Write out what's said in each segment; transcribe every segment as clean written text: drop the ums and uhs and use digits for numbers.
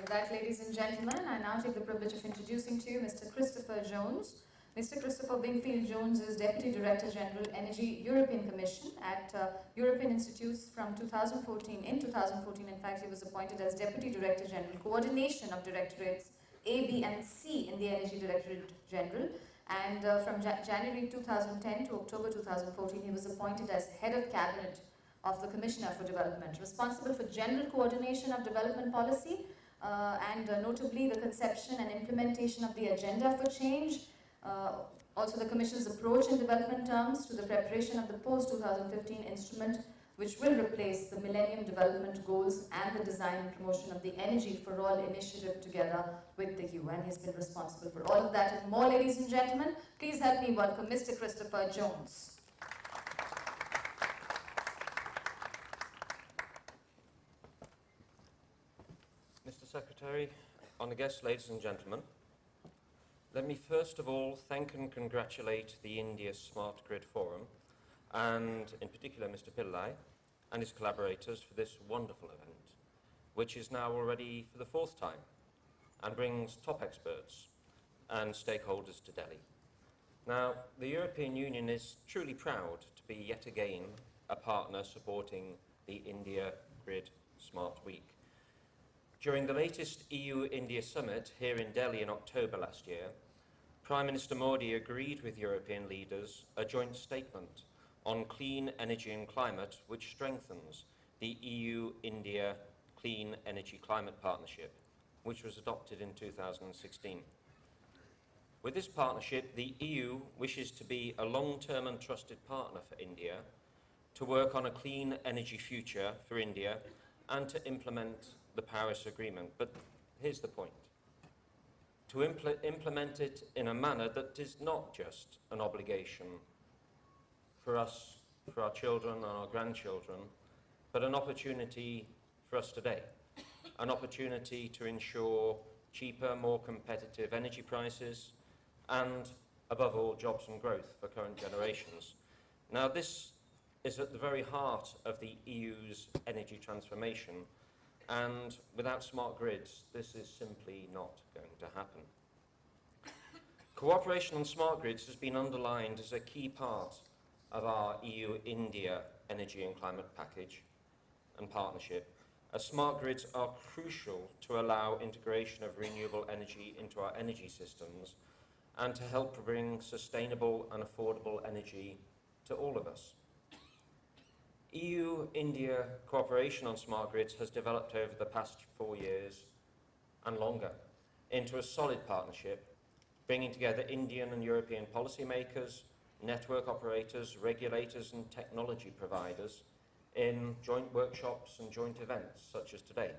With that, ladies and gentlemen, I now take the privilege of introducing to you Mr. Christopher Jones. Mr. Christopher Wingfield Jones is Deputy Director General Energy European Commission at European Institutes from 2014. In 2014, in fact, he was appointed as Deputy Director General, Coordination of Directorates A, B and C in the Energy Directorate General. And from January 2010 to October 2014, he was appointed as Head of Cabinet of the Commissioner for Development, responsible for general coordination of development policy and notably the conception and implementation of the agenda for change, also the Commission's approach in development terms to the preparation of the post-2015 instrument which will replace the Millennium Development Goals and the design and promotion of the Energy for All initiative together with the UN. He's been responsible for all of that and more, ladies and gentlemen. Please help me welcome Mr. Christopher Jones. Mr. Secretary, honoured guests, ladies and gentlemen, let me first of all thank and congratulate the India Smart Grid Forum and in particular Mr. Pillai and his collaborators for this wonderful event, which is now already for the fourth time and brings top experts and stakeholders to Delhi. Now, the European Union is truly proud to be yet again a partner supporting the India Grid Smart Week. During the latest EU-India summit here in Delhi in October last year, Prime Minister Modi agreed with European leaders a joint statement on clean energy and climate which strengthens the EU-India Clean Energy Climate Partnership, which was adopted in 2016. With this partnership, the EU wishes to be a long-term and trusted partner for India, to work on a clean energy future for India and to implement the Paris Agreement. But here's the point. To implement it in a manner that is not just an obligation for us, for our children and our grandchildren, but an opportunity for us today. An opportunity to ensure cheaper, more competitive energy prices and, above all, jobs and growth for current generations. Now, this is at the very heart of the EU's energy transformation, and without smart grids, this is simply not going to happen. Cooperation on smart grids has been underlined as a key part of our EU-India energy and climate package and partnership, as smart grids are crucial to allow integration of renewable energy into our energy systems and to help bring sustainable and affordable energy to all of us. EU-India cooperation on smart grids has developed over the past 4 years and longer into a solid partnership, bringing together Indian and European policymakers, network operators, regulators and technology providers in joint workshops and joint events such as today.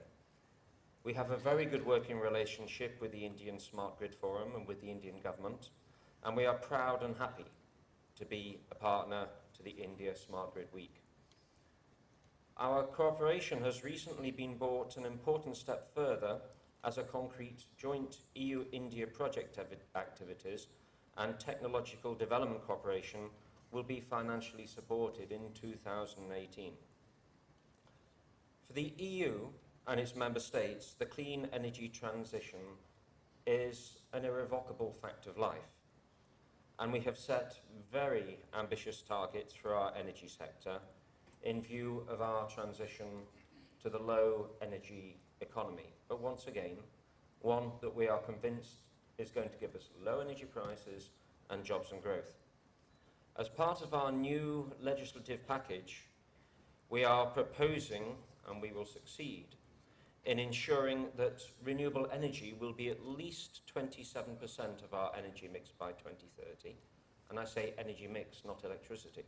We have a very good working relationship with the Indian Smart Grid Forum and with the Indian government, and we are proud and happy to be a partner to the India Smart Grid Week. Our cooperation has recently been brought an important step further as a concrete joint EU-India project activities and technological development cooperation will be financially supported in 2018. For the EU and its member states, the clean energy transition is an irrevocable fact of life, and we have set very ambitious targets for our energy sector in view of our transition to the low energy economy. But once again, one that we are convinced is going to give us low energy prices and jobs and growth. As part of our new legislative package, we are proposing, and we will succeed, in ensuring that renewable energy will be at least 27% of our energy mix by 2030. And I say energy mix, not electricity.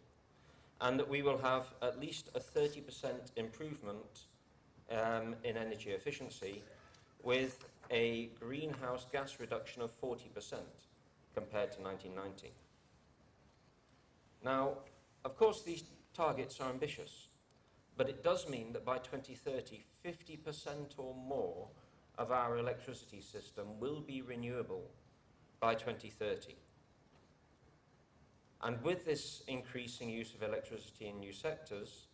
And that we will have at least a 30% improvement in energy efficiency with a greenhouse gas reduction of 40% compared to 1990. Now, of course, these targets are ambitious, but it does mean that by 2030, 50% or more of our electricity system will be renewable by 2030. And with this increasing use of electricity in new sectors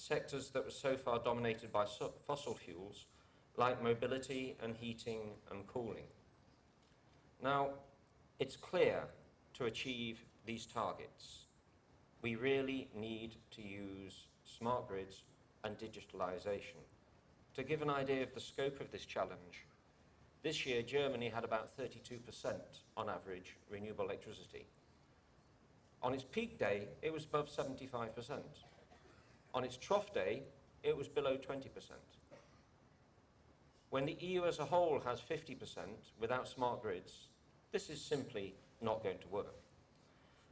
that were so far dominated by fossil fuels like mobility and heating and cooling. Now, it's clear to achieve these targets, we really need to use smart grids and digitalisation. To give an idea of the scope of this challenge, this year Germany had about 32% on average renewable electricity. On its peak day, it was above 75%. On its trough day, it was below 20%. When the EU as a whole has 50% without smart grids, this is simply not going to work.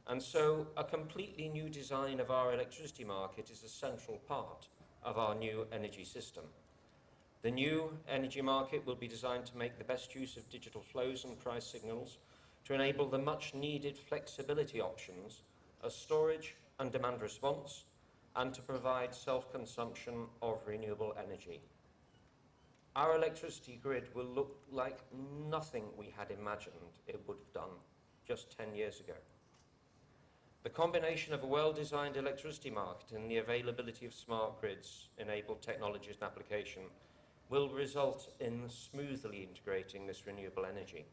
And so a completely new design of our electricity market is a central part of our new energy system. The new energy market will be designed to make the best use of digital flows and price signals to enable the much needed flexibility options of storage and demand response, and to provide self-consumption of renewable energy. Our electricity grid will look like nothing we had imagined it would have done just 10 years ago. The combination of a well-designed electricity market and the availability of smart grids-enabled technologies and application will result in smoothly integrating this renewable energy.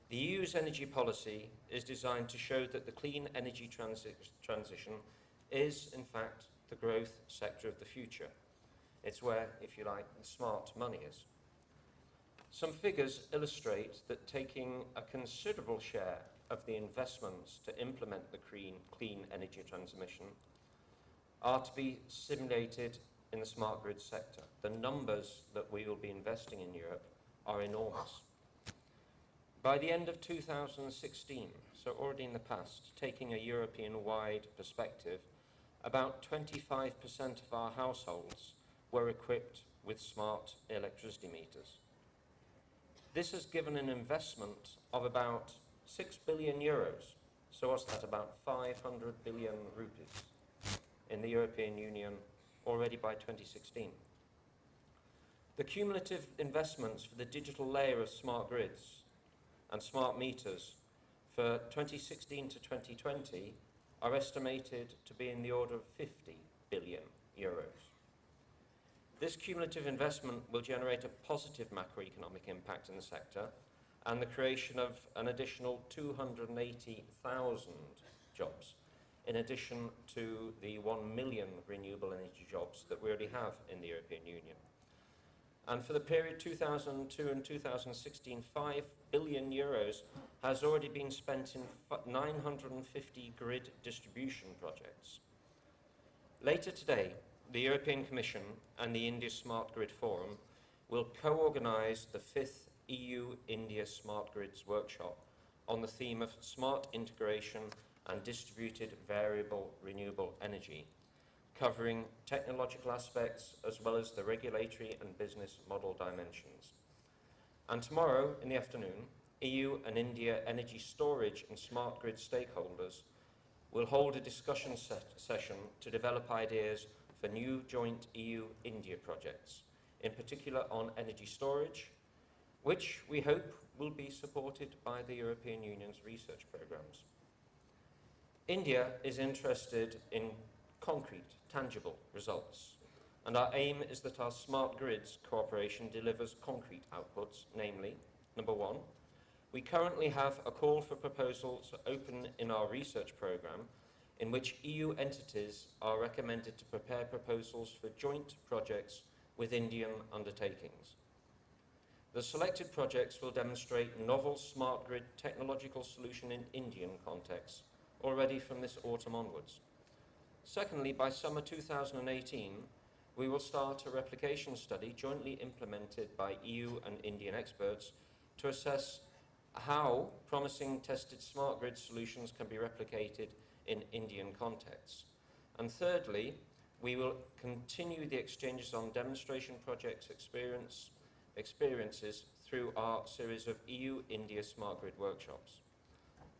The EU's energy policy is designed to show that the clean energy transition is, in fact, the growth sector of the future. It's where, if you like, the smart money is. Some figures illustrate that taking a considerable share of the investments to implement the clean energy transmission are to be simulated in the smart grid sector. The numbers that we will be investing in Europe are enormous. By the end of 2016, so already in the past, taking a European-wide perspective, about 25% of our households were equipped with smart electricity meters. This has given an investment of about 6 billion euros. So what's that, about 500 billion rupees in the European Union already by 2016. The cumulative investments for the digital layer of smart grids and smart meters for 2016 to 2020 are estimated to be in the order of 50 billion euros. This cumulative investment will generate a positive macroeconomic impact in the sector and the creation of an additional 280,000 jobs, in addition to the 1 million renewable energy jobs that we already have in the European Union. And for the period 2002 and 2016, 5 billion euros has already been spent in 950 grid distribution projects. Later today, the European Commission and the India Smart Grid Forum will co-organise the 5th EU-India Smart Grids Workshop on the theme of smart integration and distributed variable renewable energy, covering technological aspects as well as the regulatory and business model dimensions. And tomorrow in the afternoon, EU and India energy storage and smart grid stakeholders will hold a discussion session to develop ideas for new joint EU-India projects, in particular on energy storage, which we hope will be supported by the European Union's research programs. India is interested in concrete, tangible results, and our aim is that our smart grids cooperation delivers concrete outputs, namely, number one, we currently have a call for proposals open in our research programme in which EU entities are recommended to prepare proposals for joint projects with Indian undertakings. The selected projects will demonstrate novel smart grid technological solution in Indian contexts already from this autumn onwards. Secondly, by summer 2018, we will start a replication study jointly implemented by EU and Indian experts to assess how promising tested smart grid solutions can be replicated in Indian contexts. And thirdly, we will continue the exchanges on demonstration projects experiences through our series of EU-India Smart Grid workshops.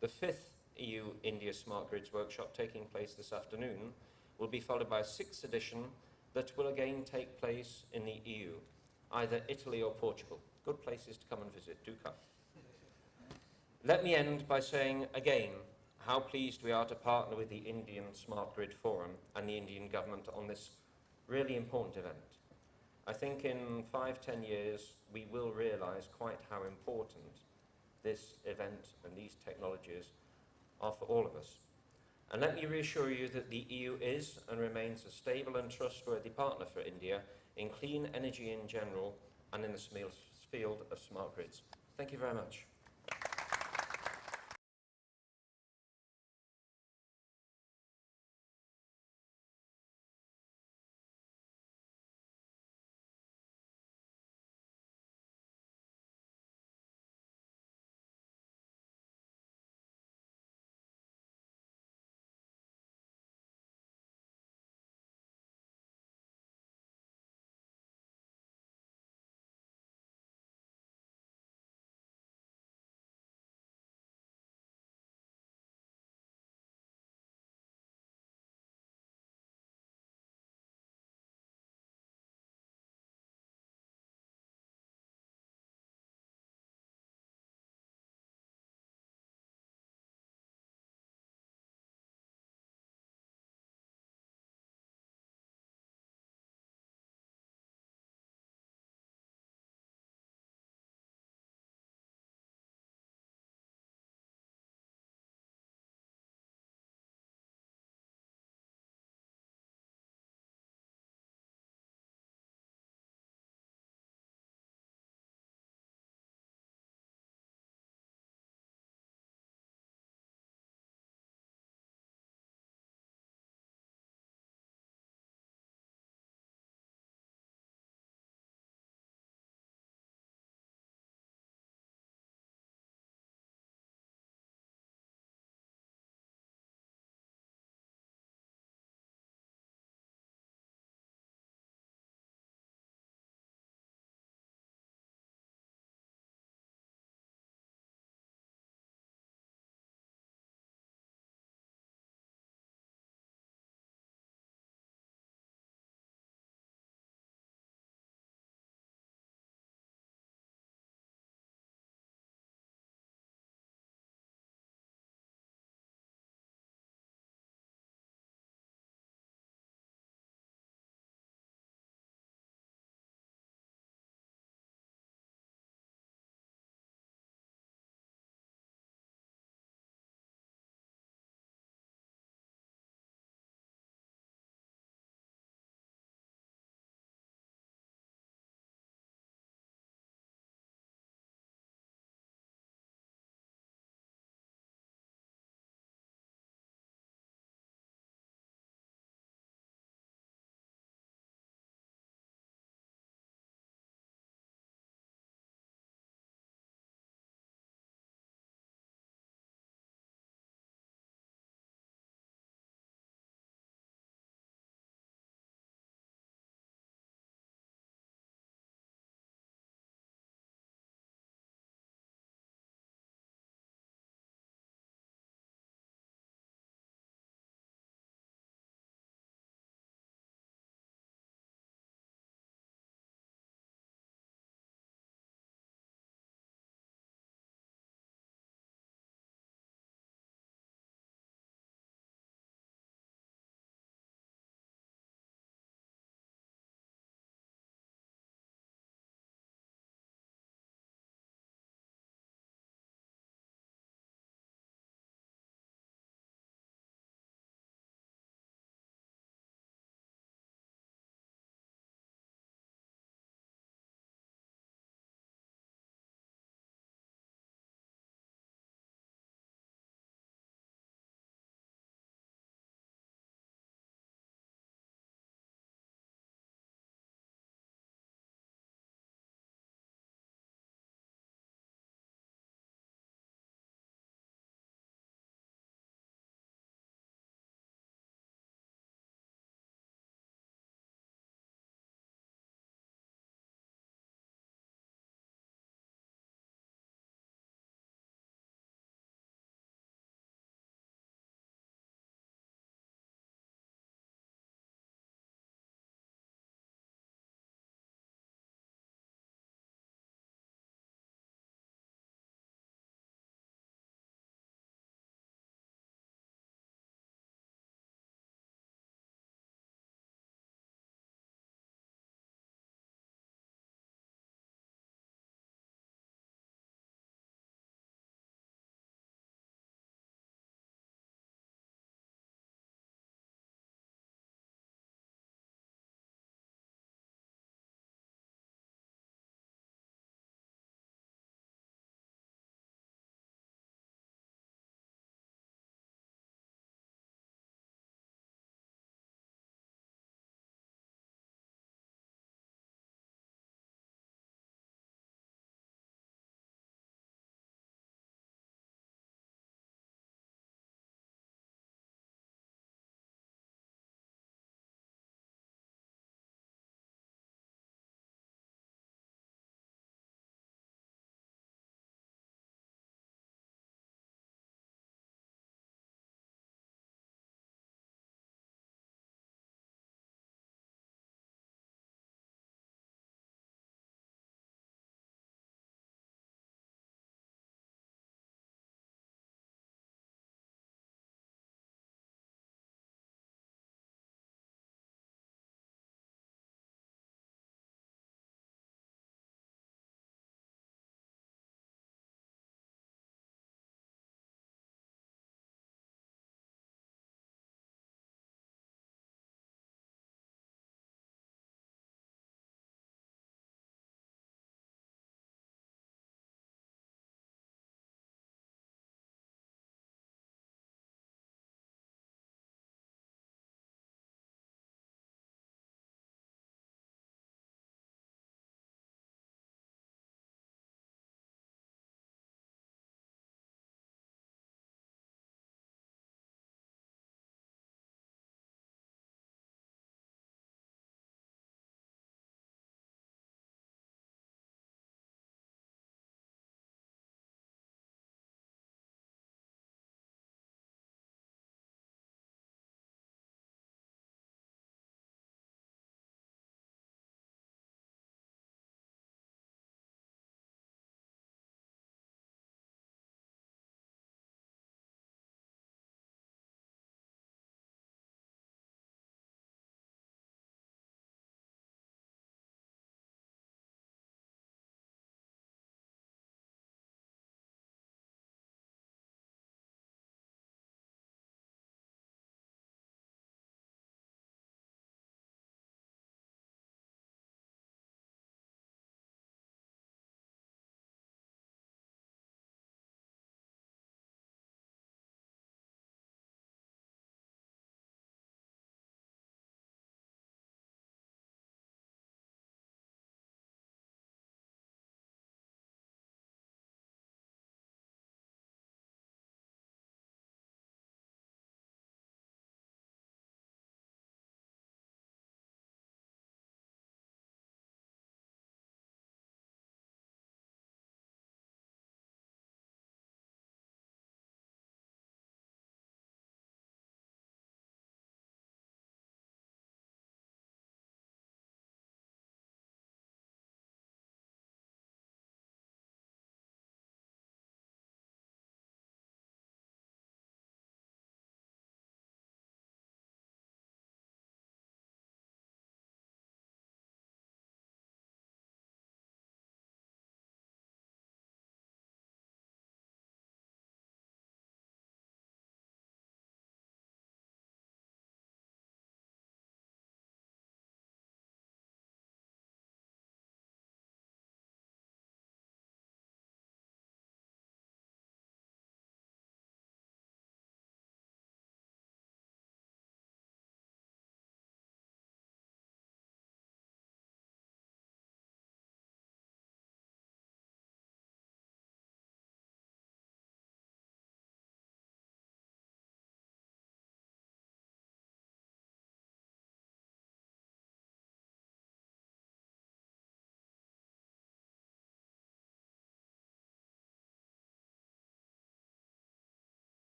The 5th EU-India Smart Grids workshop taking place this afternoon will be followed by a 6th edition that will again take place in the EU, either Italy or Portugal. Good places to come and visit, do come. Let me end by saying again how pleased we are to partner with the Indian Smart Grid Forum and the Indian government on this really important event. I think in 5–10 years, we will realise quite how important this event and these technologies are for all of us. And let me reassure you that the EU is and remains a stable and trustworthy partner for India in clean energy in general and in the field of smart grids. Thank you very much.